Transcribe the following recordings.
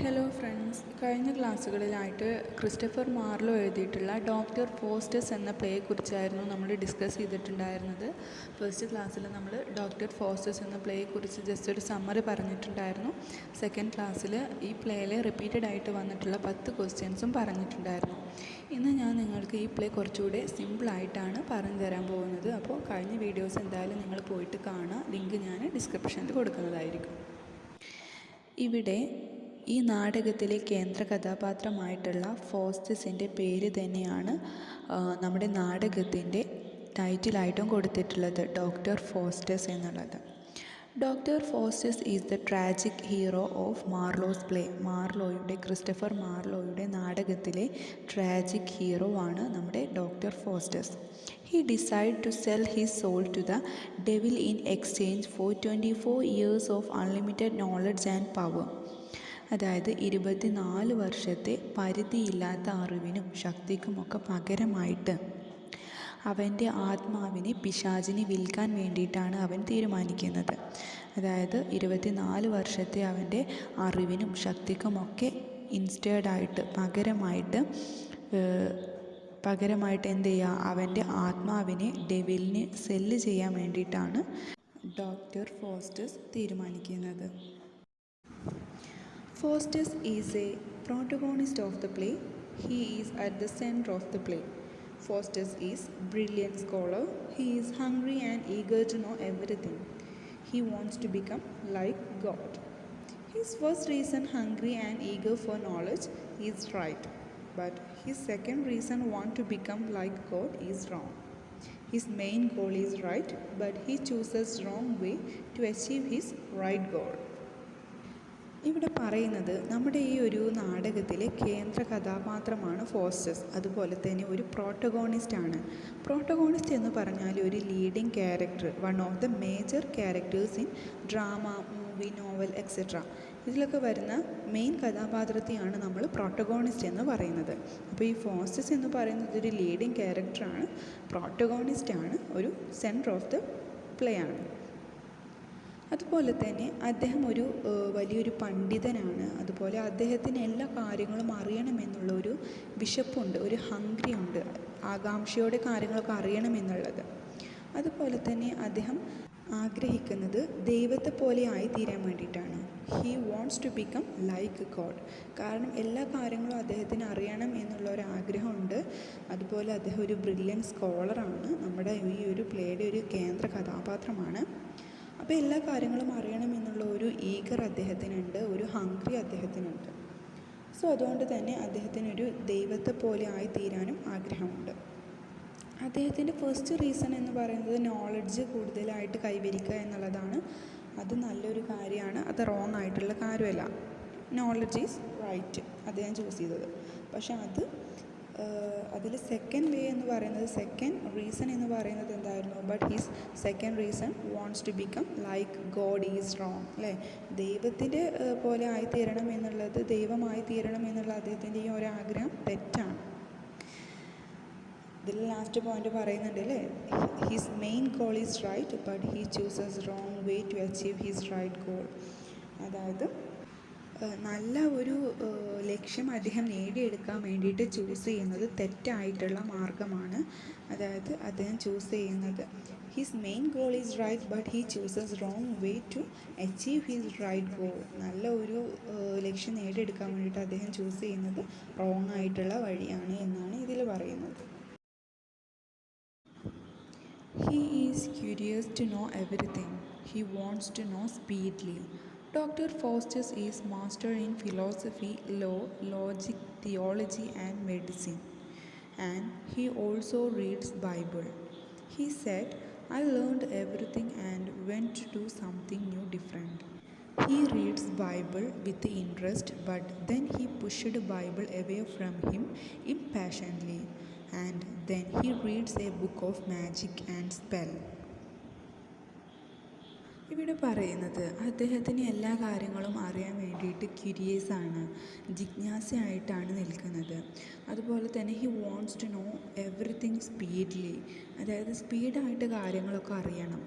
Hello friends, കഴിഞ്ഞ ക്ലാസ്സുകളിലായിട്ട് Christopher Marlow എഴുതിയിട്ടുള്ള doctor fosters എന്ന പ്ലേയെക്കുറിച്ചായിരുന്നു നമ്മൾ ഡിസ്കസ് ചെയ്തിട്ടുണ്ടായിരുന്നത്. ഫസ്റ്റ് ക്ലാസ്സിൽ നമ്മൾ ഡോക്ടർ ഫോസ്റ്റേഴ്സ് എന്ന പ്ലേയെക്കുറിച്ച് ജസ്റ്റ് ഒരു സമ്മറി പറഞ്ഞിട്ടുണ്ടായിരുന്നു. സെക്കൻഡ് ക്ലാസ്സിൽ ഈ പ്ലേയിൽ റിപ്പീറ്റഡ് ആയിട്ട് വന്നിട്ടുള്ള 10 ക്വസ്റ്റ്യൻസും പറഞ്ഞിട്ടുണ്ടായിരുന്നു. ഇന്ന് ഞാൻ നിങ്ങൾക്ക് ഈ പ്ലേ കുറച്ചുകൂടെ സിമ്പിളായിട്ടാണ് പറഞ്ഞു തരാൻ പോകുന്നത്. അപ്പോൾ കഴിഞ്ഞ വീഡിയോസ് എന്തായാലും നിങ്ങൾ പോയിട്ട് കാണുക. ലിങ്ക് ഞാൻ ഡിസ്ക്രിപ്ഷനിൽ കൊടുക്കുന്നതായിരിക്കും. ഇവിടെ ഈ നാടകത്തിലെ കേന്ദ്ര കഥാപാത്രമായിട്ടുള്ള ഫോസ്റ്റേഴ്സിൻ്റെ പേര് തന്നെയാണ് നമ്മുടെ നാടകത്തിൻ്റെ ടൈറ്റിലായിട്ടും കൊടുത്തിട്ടുള്ളത്, ഡോക്ടർ ഫോസ്റ്റേഴ്സ് എന്നുള്ളത്. Doctor Faustus is the tragic hero of Marlowe's play. Christopher മാർലോയുടെ നാടകത്തിലെ ട്രാജിക് ഹീറോ ആണ് നമ്മുടെ doctor Faustus. He decided to sell his soul to the devil in exchange for 24 years of unlimited knowledge and power. അതായത് 24 വർഷത്തെ പരിധിയില്ലാത്ത അറിവിനും ശക്തിക്കുമൊക്കെ പകരമായിട്ട് അവൻ്റെ ആത്മാവിനെ പിശാചിന് വിൽക്കാൻ വേണ്ടിയിട്ടാണ് അവൻ തീരുമാനിക്കുന്നത്. അതായത് 24 വർഷത്തെ അവൻ്റെ അറിവിനും ശക്തിക്കുമൊക്കെ ഇൻസ്റ്റേഡായിട്ട് പകരമായിട്ട് എന്ത് ചെയ്യുക, അവൻ്റെ ആത്മാവിനെ ഡെവിലിന് സെല്ല് ചെയ്യാൻ വേണ്ടിയിട്ടാണ് ഡോക്ടർ ഫോസ്റ്റേഴ്സ് തീരുമാനിക്കുന്നത്. Fosters is A protagonist of the play. He is at the center of the play. Foster's is brilliant scholar. He is hungry and eager to know everything. He wants to become like God. His first reason, hungry and eager for knowledge, is right. But his second reason, want to become like God, is wrong. His main goal is right, but he chooses wrong way to achieve his right goal. ഇവിടെ പറയുന്നത് നമ്മുടെ ഈ ഒരു നാടകത്തിലെ കേന്ദ്ര കഥാപാത്രമാണ് fosters. അതുപോലെ തന്നെ ഒരു പ്രോട്ടഗോണിസ്റ്റ്. എന്ന് പറഞ്ഞാൽ ഒരു leading character, one of the major characters in drama, movie, novel etcetera. ഇതിലൊക്കെ വരുന്ന മെയിൻ കഥാപാത്രത്തെയാണ് നമ്മൾ പ്രോട്ടഗോണിസ്റ്റ് എന്ന് പറയുന്നത്. അപ്പോൾ ഈ ഫോസ്റ്റേഴ്സ് എന്ന് പറയുന്നത് ഒരു ലീഡിങ് ക്യാരക്ടറാണ്, പ്രോട്ടഗോണിസ്റ്റാണ്, ഒരു സെൻറ്റർ ഓഫ് ദ പ്ലേ ആണ്. അതുപോലെ തന്നെ അദ്ദേഹം ഒരു വലിയൊരു പണ്ഡിതനാണ്. അതുപോലെ അദ്ദേഹത്തിന് എല്ലാ കാര്യങ്ങളും അറിയണമെന്നുള്ള ഒരു വിശപ്പുണ്ട്, ഒരു ഹംഗ്രി ഉണ്ട്, ആകാംക്ഷയോടെ കാര്യങ്ങളൊക്കെ അറിയണമെന്നുള്ളത്. അതുപോലെ തന്നെ അദ്ദേഹം ആഗ്രഹിക്കുന്നത് ദൈവത്തെ പോലെ ആയിത്തീരാൻ വേണ്ടിയിട്ടാണ്. He wants to become like God. കാരണം എല്ലാ കാര്യങ്ങളും അദ്ദേഹത്തിന് അറിയണം എന്നുള്ള ഒരു ആഗ്രഹമുണ്ട്. അതുപോലെ അദ്ദേഹം ഒരു ബ്രില്യൻറ്റ് സ്കോളറാണ്, നമ്മുടെ ഈ ഒരു പ്ലേയുടെ ഒരു കേന്ദ്ര കഥാപാത്രമാണ്. അപ്പോൾ എല്ലാ കാര്യങ്ങളും അറിയണമെന്നുള്ള ഒരു ഈഗർ അദ്ദേഹത്തിനുണ്ട്, ഒരു ഹംഗ്രി അദ്ദേഹത്തിനുണ്ട്. സോ അതുകൊണ്ട് തന്നെ അദ്ദേഹത്തിനൊരു ദൈവത്തെ പോലെ ആയിത്തീരാനും ആഗ്രഹമുണ്ട്. അദ്ദേഹത്തിൻ്റെ ഫസ്റ്റ് റീസൺ എന്ന് പറയുന്നത് നോളജ് കൂടുതലായിട്ട് കൈവരിക്കുക എന്നുള്ളതാണ്. അത് നല്ലൊരു കാര്യമാണ്, അത് റോങ് ആയിട്ടുള്ള കാര്യമല്ല. നോളജ് ഈസ് റൈറ്റ് അദ്ദേഹം ചൂസ് ചെയ്തത്. പക്ഷെ അതിൽ സെക്കൻഡ് റീസൺ എന്ന് പറയുന്നത് എന്തായിരുന്നു? But his second reason wants to become like God is wrong. അല്ലേ, ദൈവത്തിൻ്റെ പോലെ ആയിത്തീരണം എന്നുള്ളത്, ദൈവമായി തീരണം എന്നുള്ള അദ്ദേഹത്തിൻ്റെ ഈ ഒരു ആഗ്രഹം തെറ്റാണ്. ഇതിൽ ലാസ്റ്റ് പോയിന്റ് പറയുന്നുണ്ട് അല്ലേ, his main goal is right but he chooses wrong way to achieve his right goal. അതായത് നല്ല ഒരു ലക്ഷ്യം അദ്ദേഹം നേടിയെടുക്കാൻ വേണ്ടിയിട്ട് ചൂസ് ചെയ്യുന്നത് തെറ്റായിട്ടുള്ള മാർഗമാണ്. അതായത് അദ്ദേഹം ചൂസ് ചെയ്യുന്നത് his main goal is right but he chooses wrong way to achieve his right goal. നല്ല ഒരു ലക്ഷ്യം നേടിയെടുക്കാൻ വേണ്ടിയിട്ട് അദ്ദേഹം ചൂസ് ചെയ്യുന്നത് റോങ് ആയിട്ടുള്ള വഴിയാണ് എന്നാണ് ഇതിൽ പറയുന്നത്. He is curious to know everything. He wants to know speedily. Dr. Faustus is master in philosophy, law, logic, theology and medicine. And he also reads Bible. He said, I learned everything and went to do something new different. He reads Bible with interest, but then he pushed Bible away from him impatiently. And then he reads a book of magic and spell. ഇവിടെ പറയുന്നത് അദ്ദേഹത്തിന് എല്ലാ കാര്യങ്ങളും അറിയാൻ വേണ്ടിയിട്ട് ഭയങ്കരമായിട്ട് curious ആണ്, ജിജ്ഞാസയായിട്ടാണ് നിൽക്കുന്നത്. അതുപോലെ തന്നെ he wants to know everything speedily, അതായത് സ്പീഡായിട്ട് കാര്യങ്ങളൊക്കെ അറിയണം.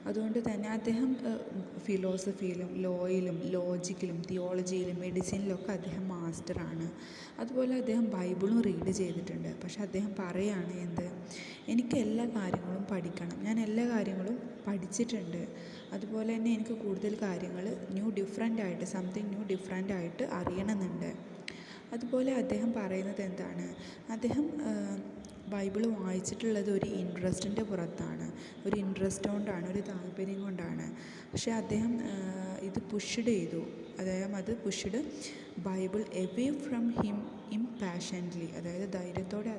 അതുകൊണ്ട് തന്നെ അദ്ദേഹം ഫിലോസഫിയിലും ലോയിലും ലോജിക്കിലും തിയോളജിയിലും മെഡിസിനിലൊക്കെ അദ്ദേഹം മാസ്റ്ററാണ്. അതുപോലെ അദ്ദേഹം ബൈബിളും റീഡ് ചെയ്തിട്ടുണ്ട്. പക്ഷെ അദ്ദേഹം പറയാണ് എന്ത്, എനിക്ക് എല്ലാ കാര്യങ്ങളും പഠിക്കണം, ഞാൻ എല്ലാ കാര്യങ്ങളും പഠിച്ചിട്ടുണ്ട്. അതുപോലെ തന്നെ എനിക്ക് കൂടുതൽ കാര്യങ്ങൾ സംതിങ് ന്യൂ ഡിഫറെൻ്റ് ആയിട്ട് അറിയണമെന്നുണ്ട്. അതുപോലെ അദ്ദേഹം പറയുന്നത് എന്താണ്, അദ്ദേഹം ബൈബിൾ വായിച്ചിട്ടുള്ളത് ഒരു ഇൻട്രസ്റ്റിൻ്റെ പുറത്താണ്, ഒരു ഇൻട്രസ്റ്റ് കൊണ്ടാണ്, ഒരു താല്പര്യം കൊണ്ടാണ്. പക്ഷേ അദ്ദേഹം ഇത് അത് pushed Bible away from him impatiently, അതായത് ധൈര്യത്തോടെ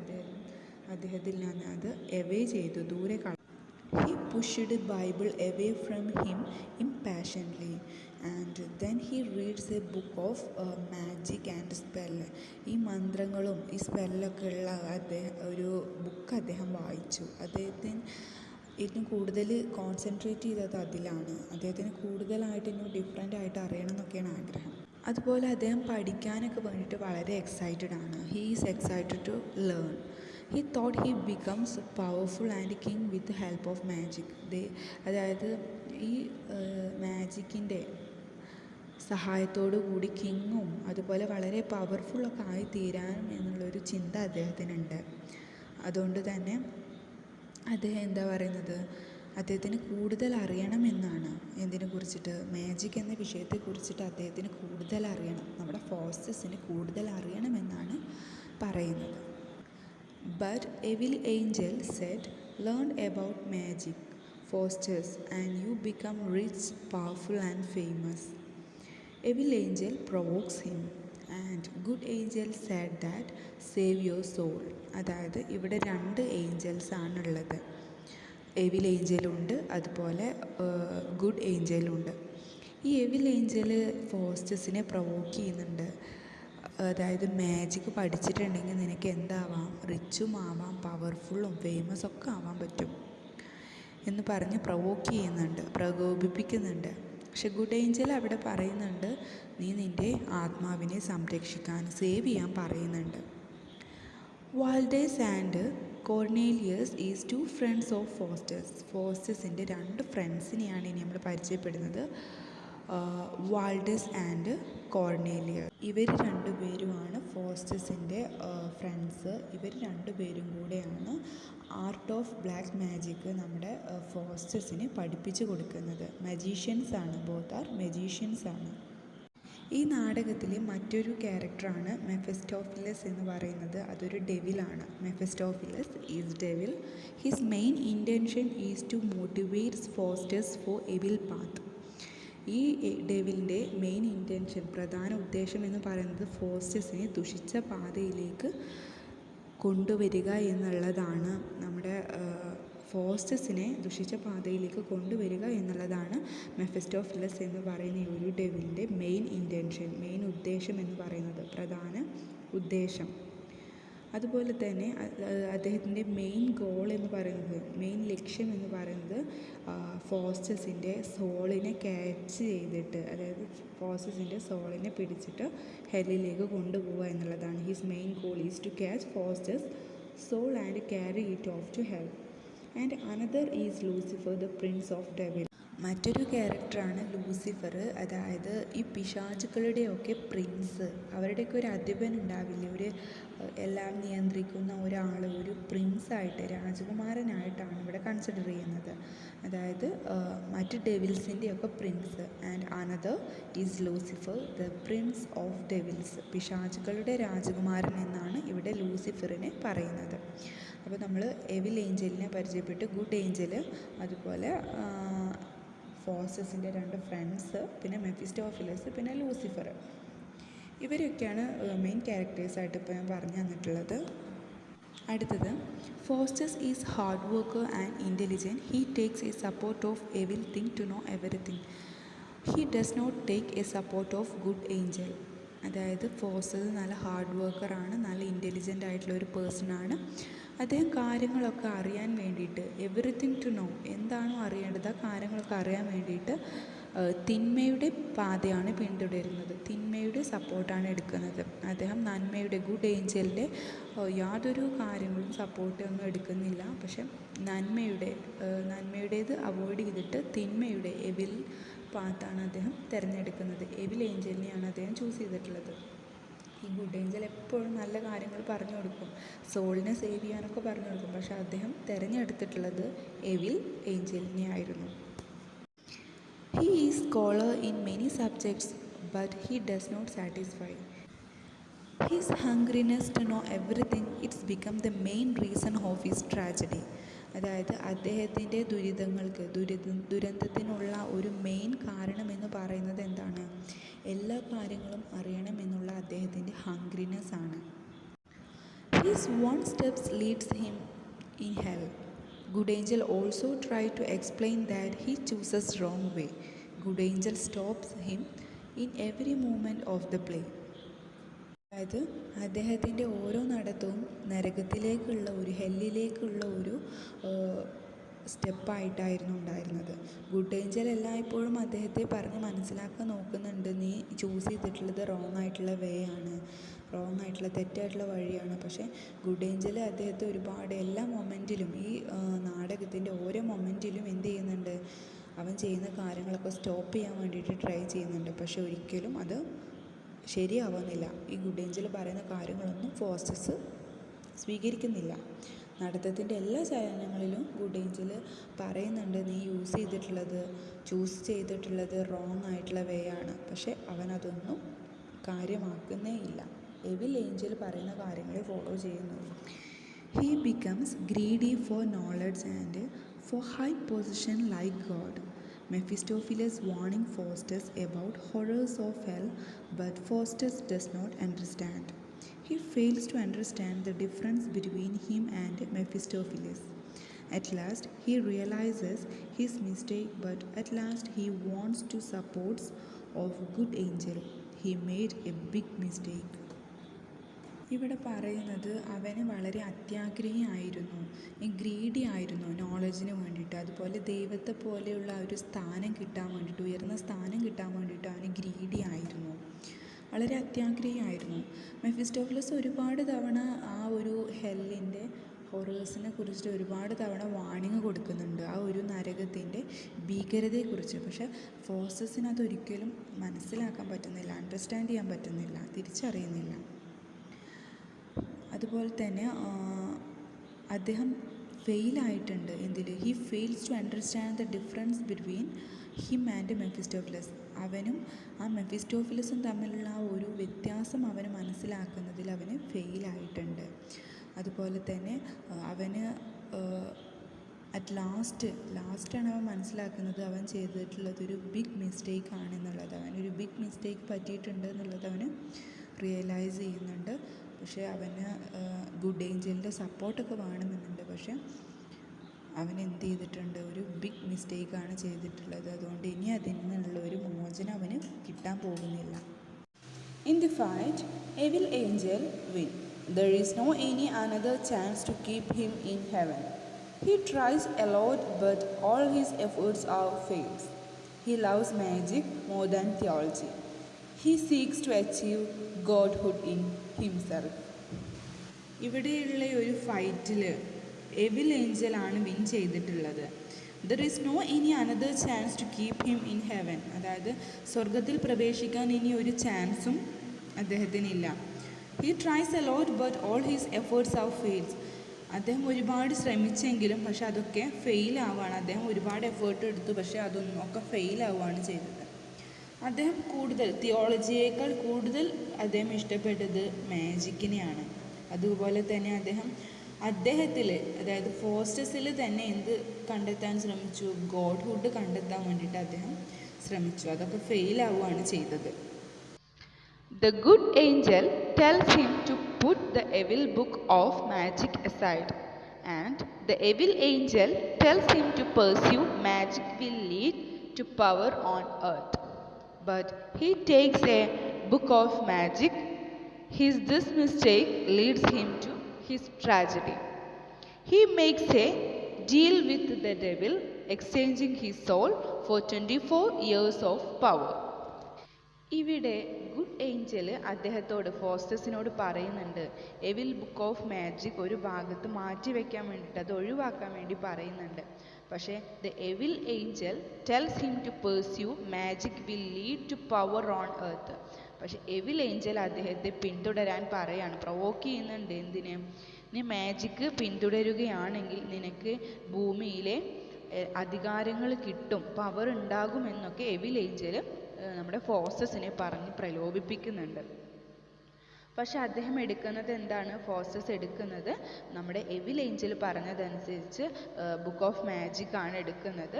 അദ്ദേഹത്തിൽ നിന്ന് അത് എവേ ചെയ്തു, ദൂരെ He pushed Bible away from him impatiently, and then he reads a book of magic and spell. ഈ മന്ത്രങ്ങളും ഈ സ്പെല്ലൊക്കെ ഉള്ള ഒരു ബുക്ക് അദ്ദേഹം വായിച്ചു. ഇതിന് കൂടുതൽ കോൺസെൻട്രേറ്റ് ചെയ്തത് അതിലാണ്. അദ്ദേഹത്തിന് കൂടുതലായിട്ട് ഇനി ഡിഫറെൻ്റ് ആയിട്ട് അറിയണം എന്നൊക്കെയാണ് ആഗ്രഹം. അതുപോലെ അദ്ദേഹം പഠിക്കാനൊക്കെ വേണ്ടിയിട്ട് വളരെ എക്സൈറ്റഡ് ആണ്. He is excited to learn. He thought he becomes powerful and king with the help of magic. അതായത് ഈ മാജിക്കിൻ്റെ സഹായത്തോടു കൂടി കിങ്ങും അതുപോലെ വളരെ പവർഫുള്ളൊക്കെ ആയി തീരാനും എന്നുള്ളൊരു ചിന്ത അദ്ദേഹത്തിനുണ്ട്. അതുകൊണ്ട് തന്നെ അദ്ദേഹം എന്താ പറയുന്നത്, അദ്ദേഹത്തിന് കൂടുതൽ അറിയണമെന്നാണ്. എന്തിനെക്കുറിച്ചിട്ട്? മാജിക് എന്ന വിഷയത്തെക്കുറിച്ചിട്ട് അദ്ദേഹത്തിന് കൂടുതൽ അറിയണം, നമ്മുടെ ഫോഴ്സസിന് കൂടുതൽ അറിയണമെന്നാണ് പറയുന്നത്. But evil angel said, learn about magic, Faustus, and you become rich, powerful and famous. Evil angel provokes him, and good angel said that save your soul. അതായത് ഇവിടെ 2 ഏഞ്ചൽസ് ആണുള്ളത്. എവിൽ ഏഞ്ചലുണ്ട്, അതുപോലെ ഗുഡ് ഏഞ്ചലുണ്ട്. ഈ എവിൽ ഏഞ്ചൽ ഫോസ്റ്റസിനെ പ്രൊവോക്ക് ചെയ്യുന്നുണ്ട്. അതായത് magic പഠിച്ചിട്ടുണ്ടെങ്കിൽ നിനക്ക് എന്താവാം, റിച്ചും ആവാം, പവർഫുള്ളും ഫേമസ് ഒക്കെ ആവാൻ പറ്റും എന്ന് പറഞ്ഞ് പ്രകോപിപ്പിക്കുന്നുണ്ട്. പക്ഷെ ഗുഡ് ഏഞ്ചൽ അവിടെ പറയുന്നുണ്ട്, നീ നിൻ്റെ ആത്മാവിനെ സംരക്ഷിക്കാൻ, സേവ് ചെയ്യാൻ പറയുന്നുണ്ട്. Valdes and Cornelius is 2 friends of ഫോസ്റ്റസിൻ്റെ 2 ഫ്രണ്ട്സിനെയാണ് ഇനി നമ്മൾ പരിചയപ്പെടുന്നത്. വാൾഡസ് ആൻഡ് കോർണേലിയസ്, ഇവർ 2 പേരുമാണ് ഫോസ്റ്റസിൻ്റെ ഫ്രണ്ട്സ്. ഇവർ 2 പേരും കൂടെയാണ് ആർട്ട് ഓഫ് ബ്ലാക്ക് മാജിക് നമ്മുടെ ഫോസ്റ്റസിന് പഠിപ്പിച്ചു കൊടുക്കുന്നത്. മജീഷ്യൻസാണ്, ബോത്ത് ആർ മജീഷ്യൻസാണ്. ഈ നാടകത്തിലെ മറ്റൊരു ക്യാരക്ടറാണ് മെഫിസ്റ്റോഫിലസ് എന്ന് പറയുന്നത്. അതൊരു ഡെവിലാണ്. Mephistophilis is devil. His main intention is to motivate Faustus for evil path. ഈ ഡെവിലിൻ്റെ മെയിൻ ഇൻറ്റൻഷൻ, പ്രധാന ഉദ്ദേശം എന്ന് പറയുന്നത് ഫോസ്റ്റസിനെ ദുഷിച്ച പാതയിലേക്ക് കൊണ്ടുവരിക എന്നുള്ളതാണ്. നമ്മുടെ ഫോസ്റ്റസിനെ ദുഷിച്ച പാതയിലേക്ക് കൊണ്ടുവരിക എന്നുള്ളതാണ് മെഫിസ്റ്റോഫിലസ് എന്ന് പറയുന്ന ഈ ഒരു ഡെവിലിൻ്റെ മെയിൻ ഇൻറ്റൻഷൻ, മെയിൻ ഉദ്ദേശം എന്ന് പറയുന്നത്, പ്രധാന ഉദ്ദേശം. അതുപോലെ തന്നെ അദ്ദേഹത്തിൻ്റെ മെയിൻ ഗോൾ എന്ന് പറയുന്നത്, മെയിൻ ലക്ഷ്യം എന്ന് പറയുന്നത് ഫോസ്റ്റസിൻ്റെ സോളിനെ ക്യാച്ച് ചെയ്തിട്ട്, അതായത് ഫോസ്റ്റസിൻ്റെ സോളിനെ പിടിച്ചിട്ട് ഹെല്ലിലേക്ക് കൊണ്ടുപോവുക എന്നുള്ളതാണ്. His main goal is to catch Faustus soul and carry it off to hell. And another is Lucifer, the prince of devil. മറ്റൊരു ക്യാരക്ടറാണ് ലൂസിഫർ. അതായത് ഈ പിശാചുക്കളുടെയൊക്കെ പ്രിൻസ്, അവരുടെയൊക്കെ ഒരു അധിപൻ ഉണ്ടാവില്ലേ, ഒരു എല്ലാം നിയന്ത്രിക്കുന്ന ഒരാൾ, ഒരു പ്രിൻസായിട്ട്, രാജകുമാരനായിട്ടാണ് ഇവിടെ കൺസിഡർ ചെയ്യുന്നത്. അതായത് മറ്റ് ഡെവിൽസിൻ്റെയൊക്കെ prince. And another is Lucifer, the prince of devils. പിശാചുക്കളുടെ രാജകുമാരൻ എന്നാണ് ഇവിടെ ലൂസിഫറിനെ പറയുന്നത്. അപ്പോൾ നമ്മൾ എവിൽ ഏഞ്ചലിനെ പരിചയപ്പെട്ടു, ഗുഡ് ഏഞ്ചൽ, അതുപോലെ ഫോസ്റ്റസിൻ്റെ 2 ഫ്രണ്ട്സ്, പിന്നെ മെഫിസ്റ്റോഫിലസ്, പിന്നെ ലൂസിഫർ. ഇവരൊക്കെയാണ് മെയിൻ ക്യാരക്ടേഴ്സായിട്ട് ഇപ്പോൾ ഞാൻ പറഞ്ഞു തന്നിട്ടുള്ളത്. അടുത്തത്, Faustus is hard worker and intelligent. He takes a support of evil thing to know everything. He does not take a support of good angel. അതായത് ഫോസ്റ്റസ് നല്ല ഹാർഡ് വർക്കറാണ്, നല്ല ഇൻ്റലിജൻ്റ് ആയിട്ടുള്ള ഒരു പേഴ്സണാണ്. അദ്ദേഹം കാര്യങ്ങളൊക്കെ അറിയാൻ വേണ്ടിയിട്ട്, എവറിത്തിങ് ടു നോ, എന്താണോ അറിയേണ്ടത് ആ കാര്യങ്ങളൊക്കെ അറിയാൻ വേണ്ടിയിട്ട് തിന്മയുടെ പാതയാണ് പിന്തുടരുന്നത്. തിന്മയുടെ നന്മയുടെ സപ്പോർട്ടാണ് എടുക്കുന്നത്. അദ്ദേഹം നന്മയുടെ ഗുഡ് ഏഞ്ചലിൻ്റെ യാതൊരു കാര്യങ്ങളും സപ്പോർട്ടൊന്നും എടുക്കുന്നില്ല. പക്ഷെ നന്മയുടേത് അവോയ്ഡ് ചെയ്തിട്ട് തിന്മയുടെ എവിൽ പാത്താണ് അദ്ദേഹം തിരഞ്ഞെടുക്കുന്നത്. എവിൽ ഏഞ്ചലിനെയാണ് അദ്ദേഹം ചൂസ് ചെയ്തിട്ടുള്ളത്. ഈ ഗുഡ് ഏഞ്ചൽ എപ്പോഴും നല്ല കാര്യങ്ങൾ പറഞ്ഞു കൊടുക്കും, സോളിനെ സേവ് ചെയ്യാനൊക്കെ പറഞ്ഞു കൊടുക്കും. പക്ഷെ അദ്ദേഹം തിരഞ്ഞെടുത്തിട്ടുള്ളത് എവിൽ ഏഞ്ചലിനെ ആയിരുന്നു. He is scholar in many subjects, but he does not satisfy. His hungriness to know everything, it's become the main reason of his tragedy. അതായത് അദ്ദേഹത്തിൻ്റെ ദുരന്തത്തിനുള്ള ഒരു മെയിൻ കാരണം എന്ന് പറയുന്നത് എന്താണ്? എല്ലാ കാര്യങ്ങളും അറിയണമെന്നുള്ള അദ്ദേഹത്തിൻ്റെ ഹംഗ്രിനെസ് ആണ്. His one steps leads him in hell. Good angel also tried to explain that he chooses wrong way. Good angel stops him in every moment of the play. അതായത് അദ്ദേഹത്തിൻ്റെ ഓരോ നടത്തവും നരകത്തിലേക്കുള്ള ഒരു ഹെല്ലിലേക്കുള്ള ഒരു സ്റ്റെപ്പായിട്ടായിരുന്നു ഉണ്ടായിരുന്നത്. ഗുഡ് ഏഞ്ചൽ എല്ലായ്പ്പോഴും അദ്ദേഹത്തെ പറഞ്ഞ് മനസ്സിലാക്കാൻ നോക്കുന്നുണ്ട്, നീ ചൂസ് ചെയ്തിട്ടുള്ളത് റോങ് ആയിട്ടുള്ള വേ ആണ്, റോങ് ആയിട്ടുള്ള തെറ്റായിട്ടുള്ള വഴിയാണ്. പക്ഷേ ഗുഡ് ഏഞ്ചൽ അദ്ദേഹത്തെ ഒരുപാട് എല്ലാ മൊമെൻറ്റിലും ഈ നാടകത്തിൻ്റെ ഓരോ മൊമെൻറ്റിലും എന്ത് ചെയ്യുന്നുണ്ട്? അവൻ ചെയ്യുന്ന കാര്യങ്ങളൊക്കെ സ്റ്റോപ്പ് ചെയ്യാൻ വേണ്ടിയിട്ട് ട്രൈ ചെയ്യുന്നുണ്ട്. പക്ഷെ ഒരിക്കലും അത് ശരിയാവുന്നില്ല. ഈ ഗുഡ് ഏഞ്ചൽ പറയുന്ന കാര്യങ്ങളൊന്നും ഫോസ്റ്റസ് സ്വീകരിക്കുന്നില്ല. നടത്തത്തിൻ്റെ എല്ലാ ചലനങ്ങളിലും ഗുഡ് ഏഞ്ചൽ പറയുന്നുണ്ട്, നീ ചൂസ് ചെയ്തിട്ടുള്ളത് റോങ് ആയിട്ടുള്ള വേ ആണ്. പക്ഷെ അവനതൊന്നും കാര്യമാക്കുന്നേ ഇല്ല. എവിൽ ഏഞ്ചൽ പറയുന്ന കാര്യങ്ങളെ ഫോളോ ചെയ്യുന്നു. He becomes greedy for knowledge and for high position like God. Mephistopheles warning Faustus about horrors of hell, but Faustus does not understand. He fails to understand the difference between him and Mephistopheles. At last he realizes his mistake, but at last he wants to support of good angel. He made a big mistake. ഇവിടെ പറയുന്നത് അവന് വളരെ അത്യാഗ്രഹിയായിരുന്നു, greedy ആയിരുന്നു നോളജിന് വേണ്ടിയിട്ട്. അതുപോലെ ദൈവത്തെ പോലെയുള്ള ഒരു സ്ഥാനം കിട്ടാൻ വേണ്ടിയിട്ട്, ഉയർന്ന സ്ഥാനം കിട്ടാൻ വേണ്ടിയിട്ട് അവന് ഗ്രീഡി ആയിരുന്നു, വളരെ അത്യാഗ്രഹിയായിരുന്നു. മെഫിസ്റ്റോഫിലസ് ഒരുപാട് തവണ ആ ഒരു ഹെല്ലിൻ്റെ ഹൊറേഴ്സിനെ കുറിച്ചിട്ട് ഒരുപാട് തവണ വാണിംഗ് കൊടുക്കുന്നുണ്ട്, ആ ഒരു നരകത്തിൻ്റെ ഭീകരതയെക്കുറിച്ച്. പക്ഷേ ഫോസ്റ്റസിന് അതൊരിക്കലും മനസ്സിലാക്കാൻ പറ്റുന്നില്ല, അണ്ടർസ്റ്റാൻഡ് ചെയ്യാൻ പറ്റുന്നില്ല, തിരിച്ചറിയുന്നില്ല. അതുപോലെ തന്നെ അദ്ദേഹം ഫെയിലായിട്ടുണ്ട് he fails to understand the difference between him and Mephistophilis. അവനും ആ മെഫിസ്റ്റോഫിലസും തമ്മിലുള്ള ആ ഒരു വ്യത്യാസം അവന് മനസ്സിലാക്കുന്നതിൽ അവന് ഫെയിലായിട്ടുണ്ട്. അതുപോലെ തന്നെ അവന് ലാസ്റ്റാണ് അവൻ മനസ്സിലാക്കുന്നത് അവൻ ചെയ്തിട്ടുള്ളത് ഒരു ബിഗ് മിസ്റ്റേക്ക് ആണെന്നുള്ളത്. അവനൊരു ബിഗ് മിസ്റ്റേക്ക് പറ്റിയിട്ടുണ്ട് എന്നുള്ളത് അവന് റിയലൈസ് ചെയ്യുന്നുണ്ട്. പക്ഷേ അവന് ഗുഡ് ഏഞ്ചലിൻ്റെ സപ്പോർട്ടൊക്കെ വേണമെന്നുണ്ട്. പക്ഷേ അവൻ എന്ത് ചെയ്തിട്ടുണ്ട്? ഒരു ബിഗ് മിസ്റ്റേക്കാണ് ചെയ്തിട്ടുള്ളത്. അതുകൊണ്ട് ഇനി അതിൽ നിന്നുള്ള ഒരു മോചനം അവന് കിട്ടാൻ പോകുന്നില്ല. In the fight എവിൽ Angel win. There is no any another chance to keep him in heaven. He tries a lot, but all his efforts are fails. He loves magic more than theology. He seeks to achieve godhood in himself. ഇവിടെയുള്ള ഒരു ഫൈറ്റിൽ എവിൽ ഏഞ്ചലാണ് win ചെയ്തിട്ടുള്ളത്. There is no any another chance to keep him in heaven. അതായത് സ്വർഗത്തിൽ പ്രവേശിക്കാൻ ഇനി ഒരു ചാൻസും അദ്ദേഹത്തിനില്ല. He tries a lot, but all his efforts are fails. അദ്ദേഹം ഒരുപാട് ശ്രമിച്ചെങ്കിലും പക്ഷെ അതൊക്കെ ഫെയിൽ ആവുകയാണ്. അദ്ദേഹം ഒരുപാട് എഫേർട്ട് എടുത്തു, പക്ഷേ അതൊന്നും ഒക്കെ ഫെയിൽ ആവുകയാണ് ചെയ്തത്. അദ്ദേഹം തിയോളജിയേക്കാൾ കൂടുതൽ അദ്ദേഹം ഇഷ്ടപ്പെട്ടത് മാജിക്കിനെയാണ്. അതുപോലെ തന്നെ അദ്ദേഹത്തിൽ അതായത് ഫോസ്റ്റസിൽ തന്നെ എന്ത് കണ്ടെത്താൻ ശ്രമിച്ചു? ഗോഡ്ഹുഡ് കണ്ടെത്താൻ വേണ്ടിയിട്ട് അദ്ദേഹം ശ്രമിച്ചു. അതൊക്കെ ഫെയിൽ ആവുകയാണ് ചെയ്തത്. The good angel tells him to put the evil book of magic aside, and the evil angel tells him to pursue magic will lead to power on earth. But he takes a book of magic. This mistake leads him to his tragedy. He makes a deal with the devil, exchanging his soul for 24 years of power. ഇവിടെ good Angel അദ്ദേഹത്തോട് ഫോസ്റ്റസിനോട് പറയുന്നുണ്ട് എവിൽ book of magic ഒരു ഭാഗത്ത് മാറ്റി വയ്ക്കാൻ വേണ്ടിയിട്ട് അത് ഒഴിവാക്കാൻ വേണ്ടി പറയുന്നുണ്ട്. പക്ഷേ the evil angel tells him to pursue magic will lead to power on earth. പക്ഷെ എവിൽ ഏഞ്ചൽ അദ്ദേഹത്തെ പിന്തുടരാൻ പറയാണ്, പ്രൊവോക്ക് ചെയ്യുന്നുണ്ട്. എന്തിന്? നീ മാജിക് പിന്തുടരുകയാണെങ്കിൽ നിനക്ക് ഭൂമിയിലെ അധികാരങ്ങൾ കിട്ടും, പവർ ഉണ്ടാകുമെന്നൊക്കെ എവിൽ ഏഞ്ചൽ നമ്മുടെ ഫോസ്റ്റസിനെ പറഞ്ഞ് പ്രലോഭിപ്പിക്കുന്നുണ്ട്. പക്ഷെ അദ്ദേഹം എടുക്കുന്നത് എന്താണ്? ഫോസ്റ്റസ് എടുക്കുന്നത് നമ്മുടെ എവിൽ ഏഞ്ചൽ പറഞ്ഞതനുസരിച്ച് ബുക്ക് ഓഫ് മാജിക് ആണ് എടുക്കുന്നത്.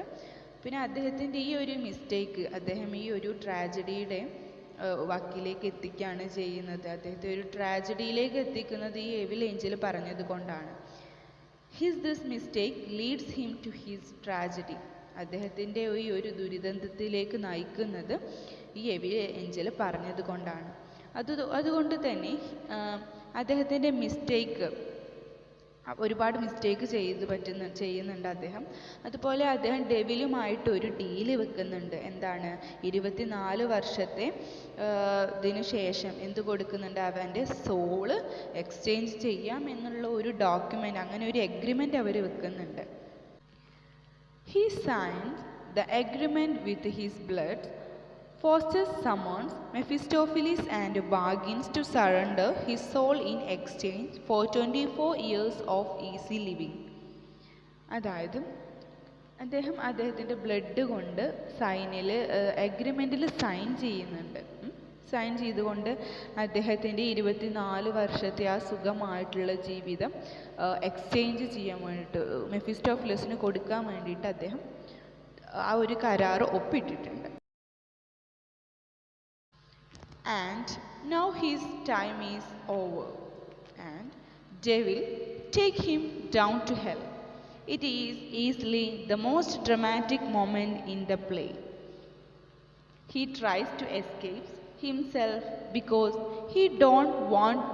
പിന്നെ അദ്ദേഹത്തിൻ്റെ ഈ ഒരു മിസ്റ്റേക്ക് അദ്ദേഹം ഈ ഒരു ട്രാജഡിയുടെ വക്കിലേക്ക് എത്തിക്കുകയാണ് ചെയ്യുന്നത്. അദ്ദേഹത്തെ ഒരു ട്രാജഡിയിലേക്ക് എത്തിക്കുന്നത് ഈ എവിൽ ഏഞ്ചൽ പറഞ്ഞത് കൊണ്ടാണ്. This mistake leads him to his tragedy. അദ്ദേഹത്തിൻ്റെ ഈ ഒരു ദുരിതത്തിലേക്ക് നയിക്കുന്നത് ഈ എവിൽ ഏഞ്ചൽ പറഞ്ഞത് കൊണ്ടാണ്. അതുകൊണ്ട് തന്നെ അദ്ദേഹത്തിൻ്റെ മിസ്റ്റേക്ക് ഒരുപാട് മിസ്റ്റേക്ക് ചെയ്യുന്നുണ്ട് അദ്ദേഹം. അതുപോലെ അദ്ദേഹം ഡെവിലുമായിട്ട് ഒരു ഡീല് വെക്കുന്നുണ്ട്. എന്താണ്? 24 വർഷത്തെ ഇതിനു ശേഷം എന്ത് കൊടുക്കുന്നുണ്ട്? അവൻ്റെ സോള് എക്സ്ചേഞ്ച് ചെയ്യാം എന്നുള്ള ഒരു ഡോക്യുമെൻ്റ്, അങ്ങനെ ഒരു എഗ്രിമെൻ്റ് അവർ വെക്കുന്നുണ്ട്. He signs the agreement with his blood. Faustus summons Mephistopheles and bargains to surrender his soul in exchange for 24 years of easy living. അതായത് അദ്ദേഹം അദ്ദേഹത്തിൻ്റെ ബ്ലഡ് കൊണ്ട് അഗ്രിമെൻറ്റിൽ സൈൻ ചെയ്യുന്നുണ്ട്. സൈൻ ചെയ്തുകൊണ്ട് അദ്ദേഹത്തിൻ്റെ 24 വർഷത്തെ ആ സുഖമായിട്ടുള്ള ജീവിതം എക്സ്ചേഞ്ച് ചെയ്യാൻ വേണ്ടിയിട്ട്, മെഫിസ്റ്റോഫിലസിന് കൊടുക്കാൻ വേണ്ടിയിട്ട് അദ്ദേഹം ആ ഒരു കരാർ ഒപ്പിട്ടിട്ടുണ്ട്. And now his time is over, and devil take him down to hell. It is easily the most dramatic moment in the play. He tries to escape himself because he don't want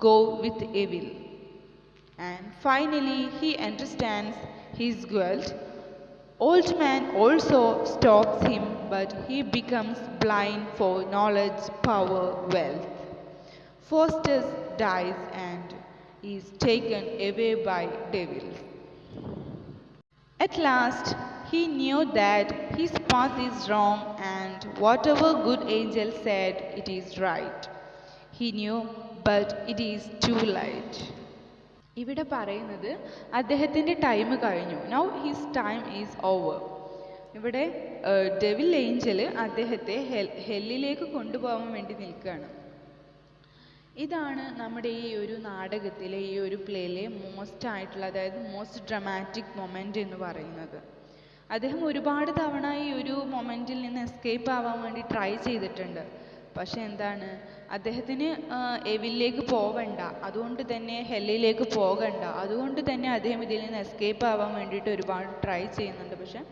go with evil, and finally he understands his guilt. Old man also stops him, but he becomes blind for knowledge, power, wealth. Faustus dies and is taken away by devils. At last he knew that his path is wrong, and whatever good angel said, it is right. He knew, but it is too late. ഇവിടെ പറയുന്നത് അദ്ദേഹത്തിൻ്റെ time കഴിഞ്ഞു. Now his time is over. ഇവിടെ devil Angel അദ്ദേഹത്തെ ഹെല്ലിലേക്ക് കൊണ്ടുപോകാൻ വേണ്ടി നിൽക്കുകയാണ്. ഇതാണ് നമ്മുടെ ഈ ഒരു നാടകത്തിലെ ഈ ഒരു പ്ലേയിലെ മോസ്റ്റ് ആയിട്ടുള്ള, അതായത് മോസ്റ്റ് ഡ്രമാറ്റിക് മൊമെൻ്റ് എന്ന് പറയുന്നത്. അദ്ദേഹം ഒരുപാട് തവണ ഈ ഒരു മൊമെൻറ്റിൽ നിന്ന് എസ്കേപ്പ് ആവാൻ വേണ്ടി ട്രൈ ചെയ്തിട്ടുണ്ട്. പക്ഷെ എന്താണ്, അദ്ദേഹത്തിന് എവിലേക്ക് പോവണ്ട, അതുകൊണ്ട് തന്നെ ഹെല്ലിലേക്ക് പോകണ്ട, അതുകൊണ്ട് തന്നെ അദ്ദേഹം ഇതിൽ നിന്ന് എസ്കേപ്പ് ആവാൻ വേണ്ടിയിട്ട് ഒരുപാട് ട്രൈ ചെയ്യുന്നുണ്ട്. പക്ഷെ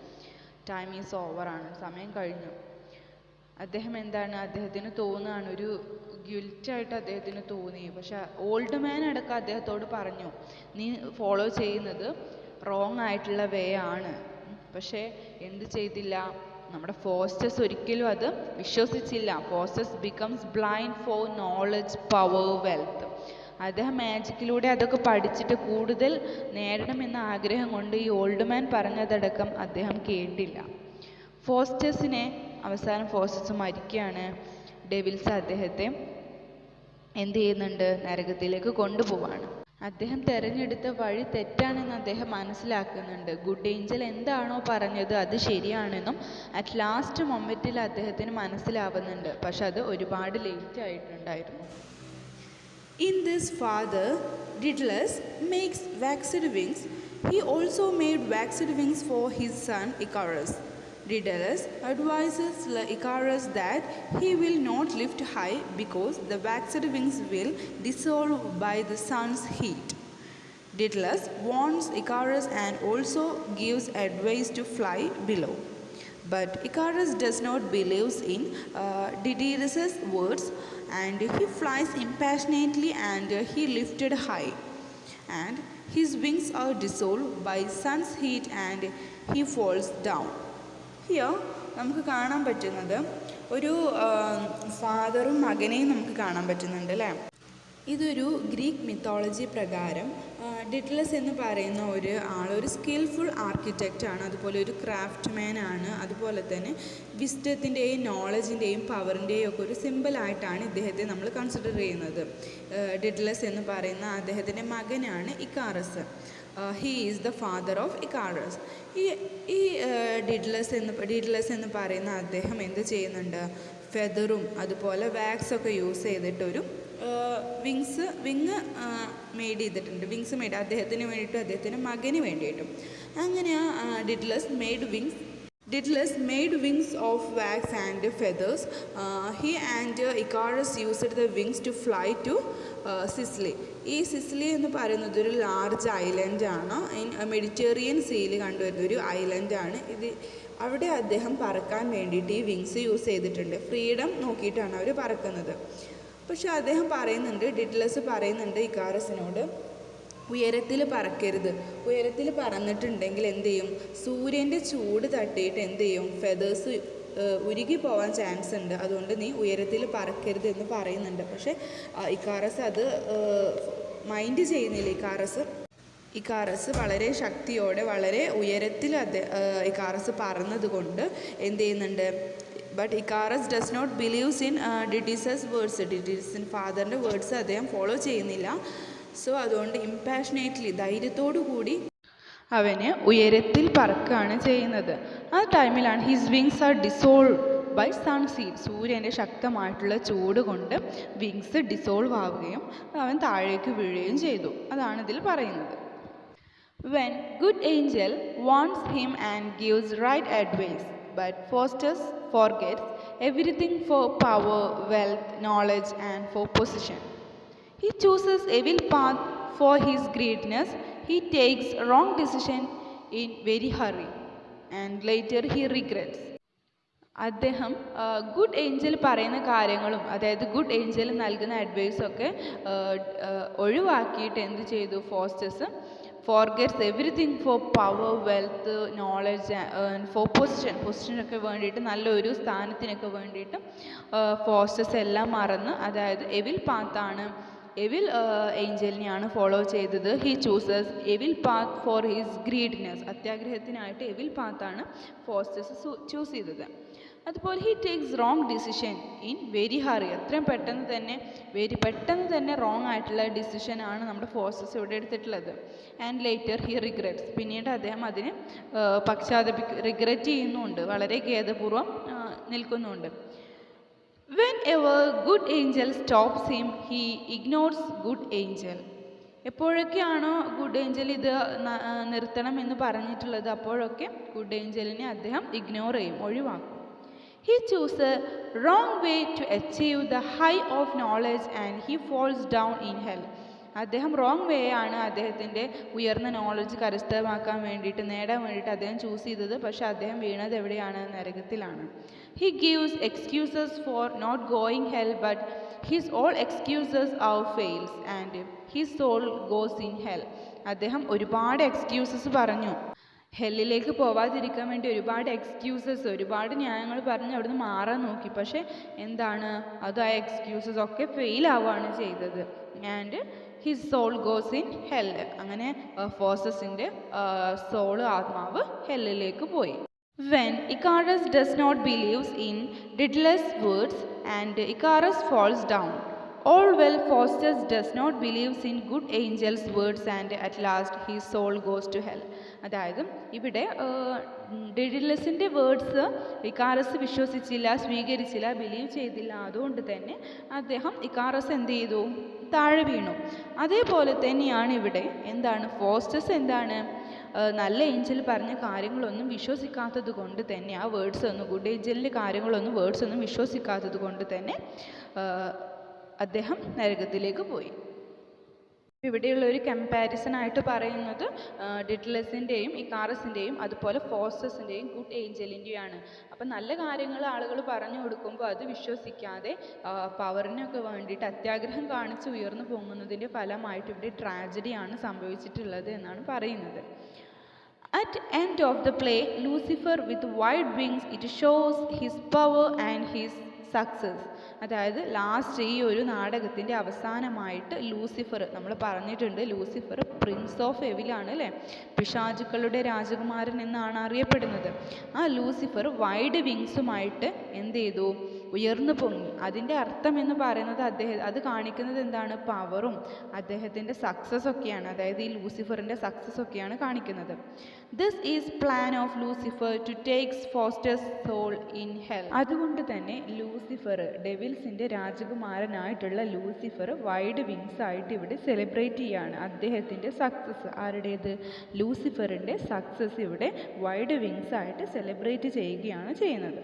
ടൈം ഈസ് ഓവറാണ്, സമയം കഴിഞ്ഞു. അദ്ദേഹം എന്താണ്, അദ്ദേഹത്തിന് തോന്നുകയാണ്, ഒരു ഗിൽറ്റായിട്ട് അദ്ദേഹത്തിന് തോന്നി. പക്ഷെ ഓൾഡ് മാൻ അടക്കം അദ്ദേഹത്തോട് പറഞ്ഞു, നീ ഫോളോ ചെയ്യുന്നത് റോങ് ആയിട്ടുള്ള വേ ആണ്. പക്ഷേ എന്ത് ചെയ്തില്ല, നമ്മുടെ ഫോസ്റ്റസ് ഒരിക്കലും അത് വിശ്വസിച്ചില്ല. Faustus becomes blind four knowledge, power, wealth. അദ്ദേഹം മാജിക്കിലൂടെ അതൊക്കെ പഠിച്ചിട്ട് കൂടുതൽ നേടണമെന്ന ആഗ്രഹം കൊണ്ട് ഈ ഓൾഡ് മാൻ പറഞ്ഞതടക്കം അദ്ദേഹം കേട്ടില്ല. അവസാനം ഫോസ്റ്റസ് മരിക്കുകയാണ്. ഡെവിൽസ് അദ്ദേഹത്തെ എന്ത് ചെയ്യുന്നുണ്ട്, നരകത്തിലേക്ക് കൊണ്ടുപോവാണ്. അദ്ദേഹം തിരഞ്ഞെടുത്ത വഴി തെറ്റാണെന്ന് അദ്ദേഹം മനസ്സിലാക്കുന്നുണ്ട്. ഗുഡ് ഏഞ്ചൽ എന്താണോ പറഞ്ഞത് അത് ശരിയാണെന്നും അറ്റ് ലാസ്റ്റ് മൊമെൻറ്റിൽ അദ്ദേഹത്തിന് മനസ്സിലാവുന്നുണ്ട്. പക്ഷെ അത് ഒരുപാട് ലേറ്റ് ആയിട്ടുണ്ടായിരുന്നു. In this father Daedalus makes waxed wings. He also made waxed wings for his son Icarus. Daedalus advises Icarus that he will not lift high because the waxed wings will dissolve by the sun's heat. Daedalus warns Icarus and also gives advice to fly below. But Icarus does not believe in Daedalus' words, and he flies impassionately and he lifted high. And his wings are dissolved by sun's heat and he falls down. Here, നമുക്ക് കാണാൻ പറ്റുന്നത് ഒരു ഫാദറും മകനെയും നമുക്ക് കാണാൻ പറ്റുന്നുണ്ട് അല്ലേ. ഇതൊരു ഗ്രീക്ക് മിത്തോളജി പ്രകാരം ഡിഡ്ലസ് എന്ന് പറയുന്ന ഒരു സ്കിൽഫുൾ ആർക്കിടെക്റ്റാണ്, അതുപോലെ ഒരു ക്രാഫ്റ്റ് മാൻ ആണ്, അതുപോലെ തന്നെ വിസ്ഡത്തിൻ്റെയും നോളജിൻ്റെയും പവറിൻ്റെയും ഒക്കെ ഒരു സിമ്പിളായിട്ടാണ് ഇദ്ദേഹത്തെ നമ്മൾ കൺസിഡർ ചെയ്യുന്നത്. ഡിഡ്ലസ് എന്ന് പറയുന്ന അദ്ദേഹത്തിൻ്റെ മകനാണ് Icarus. He is the father of Icarus. ഈ ഡിഡ്ലസ് എന്ന് പറയുന്ന അദ്ദേഹം എന്ത് ചെയ്യുന്നുണ്ട്, ഫെദറും അതുപോലെ വാക്സൊക്കെ യൂസ് ചെയ്തിട്ടൊരു വിങ് മെയ്ഡ് ചെയ്തിട്ടുണ്ട്. വിങ്സ് മെയ്ഡ് അദ്ദേഹത്തിന് വേണ്ടിയിട്ടും അദ്ദേഹത്തിൻ്റെ മകന് വേണ്ടിയിട്ടും. അങ്ങനെ Daedalus made wings of wax and feathers. He and Icarus used the wings to fly to Sicily. ഈ സിസിലി എന്ന് പറയുന്നത് ഒരു ലാർജ് ഐലൻഡാണ്, മെഡിറ്ററേനിയൻ സീയിൽ കണ്ടുവരുന്ന ഒരു ഐലൻഡാണ് ഇത്. അവിടെ അദ്ദേഹം പറക്കാൻ വേണ്ടിയിട്ട് ഈ വിങ്സ് യൂസ് ചെയ്തിട്ടുണ്ട്. ഫ്രീഡം നോക്കിയിട്ടാണ് അവർ പറക്കുന്നത്. പക്ഷെ അദ്ദേഹം ഡിഡ്ലസ് പറയുന്നുണ്ട് ഇക്കാറസിനോട്, ഉയരത്തിൽ പറക്കരുത്. ഉയരത്തിൽ പറന്നിട്ടുണ്ടെങ്കിൽ എന്ത് ചെയ്യും, സൂര്യൻ്റെ ചൂട് തട്ടിയിട്ട് എന്ത് ചെയ്യും, ഫെദേഴ്സ് ഉരുകി പോകാൻ ചാൻസ് ഉണ്ട്. അതുകൊണ്ട് നീ ഉയരത്തിൽ പറക്കരുത് എന്ന് പറയുന്നുണ്ട്. പക്ഷേ ഇക്കാറസ് അത് മൈൻഡ് ചെയ്യുന്നില്ല. ഇക്കാറസ് വളരെ ശക്തിയോടെ വളരെ ഉയരത്തിൽ ഇക്കാറസ് പറന്നത് കൊണ്ട് എന്ത് ചെയ്യുന്നുണ്ട്, but Icarus does not believes in Daedalus's words. ഡിഡീസിൻ ഫാദറിൻ്റെ വേർഡ്സ് അദ്ദേഹം ഫോളോ ചെയ്യുന്നില്ല. സോ അതുകൊണ്ട് ഇമ്പാഷനേറ്റ്ലി ധൈര്യത്തോടു കൂടി അവന് ഉയരത്തിൽ പറക്കുകയാണ് ചെയ്യുന്നത്. ആ ടൈമിലാണ് his wings are dissolve by sun's heat. സൂര്യൻ്റെ ശക്തമായിട്ടുള്ള ചൂട് കൊണ്ട് വിങ്സ് ഡിസോൾവ് ആവുകയും അവൻ താഴേക്ക് വീഴുകയും ചെയ്തു. അതാണ് ഇതിൽ പറയുന്നത്. When good angel warns him and gives right advice, but Faustus forgets everything for power, wealth, knowledge, and for position. He chooses evil path for his greatness. He takes wrong decision in very hurry, and later he regrets. അദ്ദേഹം good Angel പറയുന്ന കാര്യങ്ങളും അതായത് good Angel നൽകുന്ന അഡ്വൈസൊക്കെ ഒഴിവാക്കിയിട്ട് എന്ത് ചെയ്തു, Faustus forgets everything for power, wealth, knowledge, for പൊസിഷനൊക്കെ വേണ്ടിയിട്ട് നല്ലൊരു സ്ഥാനത്തിനൊക്കെ വേണ്ടിയിട്ട് ഫോസ്റ്റസ് എല്ലാം മറന്ന്, അതായത് എവിൽ പാത്താണ്, എവിൽ ഏഞ്ചലിനെയാണ് ഫോളോ ചെയ്തത്. He chooses evil path for his greedness. അത്യാഗ്രഹത്തിനായിട്ട് എവിൽ പാത്താണ് ഫോസ്റ്റസ് ചൂസ് ചെയ്തത്. അതുപോലെ he takes wrong decision in very hurry. അത്രയും പെട്ടെന്ന് തന്നെ റോങ് ആയിട്ടുള്ള ഡിസിഷനാണ് നമ്മുടെ ഫോസ്റ്റസ് ഇവിടെ എടുത്തിട്ടുള്ളത്. And later he regrets. പിന്നീട് അദ്ദേഹം അതിന് റിഗ്രറ്റ് ചെയ്യുന്നുണ്ട്, വളരെ ഖേദപൂർവ്വം നിൽക്കുന്നുണ്ട്. Whenever good angel stops him, he ignores good angel. എപ്പോഴൊക്കെയാണോ ഗുഡ് ഏഞ്ചൽ ഇത് നിർത്തണം എന്ന് പറഞ്ഞിട്ടുള്ളത് അപ്പോഴൊക്കെ ഗുഡ് ഏഞ്ചലിനെ അദ്ദേഹം ഇഗ്നോർ ചെയ്യും, ഒഴിവാക്കും. He chooses a wrong way to achieve the high of knowledge and he falls down in hell. അദ്ദേഹം റോങ് വേ ആണ് അദ്ദേഹത്തിൻ്റെ ഉയർന്ന നോളജ് കരസ്ഥമാക്കാൻ വേണ്ടിയിട്ട് നേടാൻ വേണ്ടിയിട്ട് അദ്ദേഹം ചൂസ് ചെയ്തത്. പക്ഷേ അദ്ദേഹം വീണത് എവിടെയാണ്, നരകത്തിലാണ്. He gives excuses for not going hell, but his all excuses are fails and his soul goes in hell. അദ്ദേഹം ഒരുപാട് എക്സ്ക്യൂസസ് പറഞ്ഞു, ഹെല്ലിലേക്ക് പോവാതിരിക്കാൻ വേണ്ടി ഒരുപാട് ന്യായങ്ങൾ പറഞ്ഞ് അവിടുന്ന് മാറാൻ നോക്കി. പക്ഷേ എന്താണ്, അത് ആ എക്സ്ക്യൂസസ് ഒക്കെ ഫെയിൽ ആവുകയാണ് ചെയ്തത്. And his soul goes in hell. അങ്ങനെ ഫോസസിൻ്റെ ആത്മാവ് ഹെല്ലിലേക്ക് പോയി. When Icarus does not believe in Daedalus' words and Icarus falls down, all well Faustus does not believe in good angels' words and at last his soul goes to hell. അതായത് ഇവിടെ ഡെഡിലസിൻ്റെ words ഇക്കാറസ് വിശ്വസിച്ചില്ല, സ്വീകരിച്ചില്ല, believe ചെയ്തില്ല. അതുകൊണ്ട് തന്നെ അദ്ദേഹം ഇക്കാറസ് എന്ത് ചെയ്തു, താഴെ വീണു. അതേപോലെ തന്നെയാണ് ഇവിടെ ഫോസ്റ്റസ് നല്ല ഏഞ്ചൽ പറഞ്ഞ കാര്യങ്ങളൊന്നും വിശ്വസിക്കാത്തത് കൊണ്ട് തന്നെ, ആ ഗുഡ് ഏഞ്ചലിൻ്റെ വേർഡ്സൊന്നും വിശ്വസിക്കാത്തത് കൊണ്ട് തന്നെ അദ്ദേഹം നരകത്തിലേക്ക് പോയി. ഇവിടെയുള്ള ഒരു കമ്പാരിസൺ ആയിട്ട് പറയുന്നത് ഡിഡ്ലസിൻ്റെയും ഇക്കാറസിൻ്റെയും അതുപോലെ ഫോസ്റ്റസിൻ്റെയും ഗുഡ് ഏഞ്ചലിൻ്റെയാണ്. അപ്പം നല്ല കാര്യങ്ങൾ ആളുകൾ പറഞ്ഞു കൊടുക്കുമ്പോൾ അത് വിശ്വസിക്കാതെ പവറിനൊക്കെ വേണ്ടിയിട്ട് അത്യാഗ്രഹം കാണിച്ച് ഉയർന്നു പോകുന്നതിൻ്റെ ഫലമായിട്ട് ഇവിടെ ട്രാജഡിയാണ് സംഭവിച്ചിട്ടുള്ളത് എന്നാണ് പറയുന്നത്. At end of the play, Lucifer with wide wings, it shows his power and his success. അതായത് ലാസ്റ്റ് ഈ ഒരു നാടകത്തിൻ്റെ അവസാനമായിട്ട് ലൂസിഫർ, നമ്മൾ പറഞ്ഞിട്ടുണ്ട് ലൂസിഫർ പ്രിൻസ് ഓഫ് എവിലാണ് അല്ലേ, പിശാചുക്കളുടെ രാജകുമാരൻ എന്നാണ് അറിയപ്പെടുന്നത്. ആ ലൂസിഫർ വൈഡ് വിങ്സുമായിട്ട് എന്ത് ചെയ്തു, ഉയർന്നു പൊങ്ങി. അതിൻ്റെ അർത്ഥം എന്ന് പറയുന്നത് അത് കാണിക്കുന്നത് എന്താണ്, പവറും അദ്ദേഹത്തിൻ്റെ സക്സസ് ഒക്കെയാണ്. അതായത് ഈ ലൂസിഫറിൻ്റെ സക്സസ് ഒക്കെയാണ് കാണിക്കുന്നത്. This is plan of Lucifer to takes Faustus's soul in hell. അതുകൊണ്ട് തന്നെ ലൂസിഫർ, ഡെവിൽസിൻ്റെ രാജകുമാരനായിട്ടുള്ള ലൂസിഫർ വൈഡ് വിങ്സ് ആയിട്ട് ഇവിടെ സെലിബ്രേറ്റ് ചെയ്യുകയാണ്. അദ്ദേഹത്തിൻ്റെ സക്സസ്, ആരുടേത്, ലൂസിഫറിൻ്റെ സക്സസ് ഇവിടെ വൈഡ് വിങ്സ് ആയിട്ട് സെലിബ്രേറ്റ് ചെയ്യുകയാണ് ചെയ്യുന്നത്.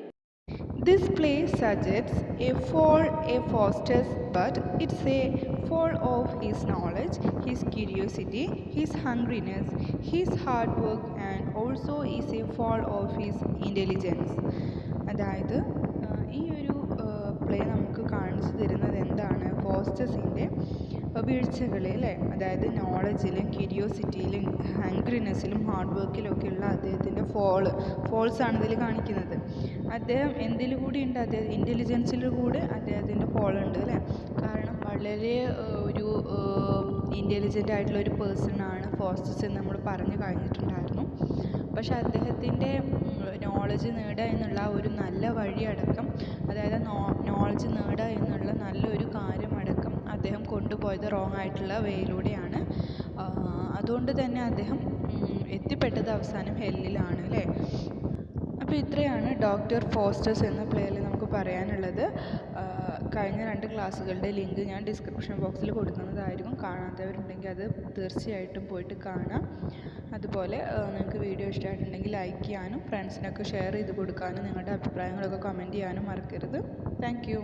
This play suggests a fall of Faustus, but it's a fall of his knowledge, his curiosity, his hungriness, his hard work, and also is a fall of his intelligence. അതായത് ഈ ഒരു play നമുക്ക് കാണിച്ചു തരുന്നത് എന്താണ്, ഫോസ്റ്റസിൻ്റെ വീഴ്ചകൾ അല്ലേ. അതായത് നോളജിലും ക്യൂരിയോസിറ്റിയിലും ഹംഗ്രിനെസ്സിലും ഹാർഡ് വർക്കിലൊക്കെയുള്ള അദ്ദേഹത്തിൻ്റെ ഫോൾസാണ് ഇതിൽ കാണിക്കുന്നത്. അദ്ദേഹം എന്തിൽ കൂടി ഉണ്ട്, അദ്ദേഹം ഇൻ്റലിജൻസിൽ കൂടി അദ്ദേഹത്തിൻ്റെ ഫോൾ ഉണ്ട് അല്ലേ. കാരണം വളരെ ഒരു ഇൻ്റലിജൻ്റ് ആയിട്ടുള്ള ഒരു പേഴ്സണാണ് ഫോസ്റ്റസ് എന്ന് നമ്മൾ പറഞ്ഞു കഴിഞ്ഞിട്ടുണ്ടായിരുന്നു. പക്ഷേ അദ്ദേഹത്തിൻ്റെ നോളജ് നേടുക എന്നുള്ള ഒരു നല്ല വഴിയടക്കം, അതായത് നോളജ് നേടുക എന്നുള്ള നല്ലൊരു കാര്യമടക്കം അദ്ദേഹം കൊണ്ടുപോയത് റോങ് ആയിട്ടുള്ള വേയിലൂടെയാണ്. അതുകൊണ്ട് തന്നെ അദ്ദേഹം എത്തിപ്പെട്ടത് അവസാനം ഹെല്ലിലാണ് അല്ലേ. അപ്പോൾ ഇത്രയാണ് ഡോക്ടർ ഫോസ്റ്റേഴ്സ് എന്ന പ്ലേയിൽ നമുക്ക് പറയാനുള്ളത്. കഴിഞ്ഞ 2 ക്ലാസ്സുകളുടെ ലിങ്ക് ഞാൻ ഡിസ്ക്രിപ്ഷൻ ബോക്സിൽ കൊടുക്കുന്നതായിരിക്കും. കാണാത്തവരുണ്ടെങ്കിൽ അത് തീർച്ചയായിട്ടും പോയിട്ട് കാണാം. അതുപോലെ നിങ്ങൾക്ക് വീഡിയോ ഇഷ്ടമായിട്ടുണ്ടെങ്കിൽ ലൈക്ക് ചെയ്യാനും ഫ്രണ്ട്സിനൊക്കെ ഷെയർ ചെയ്ത് കൊടുക്കാനും നിങ്ങളുടെ അഭിപ്രായങ്ങളൊക്കെ കമൻറ്റ് ചെയ്യാനും മറക്കരുത്. Thank you.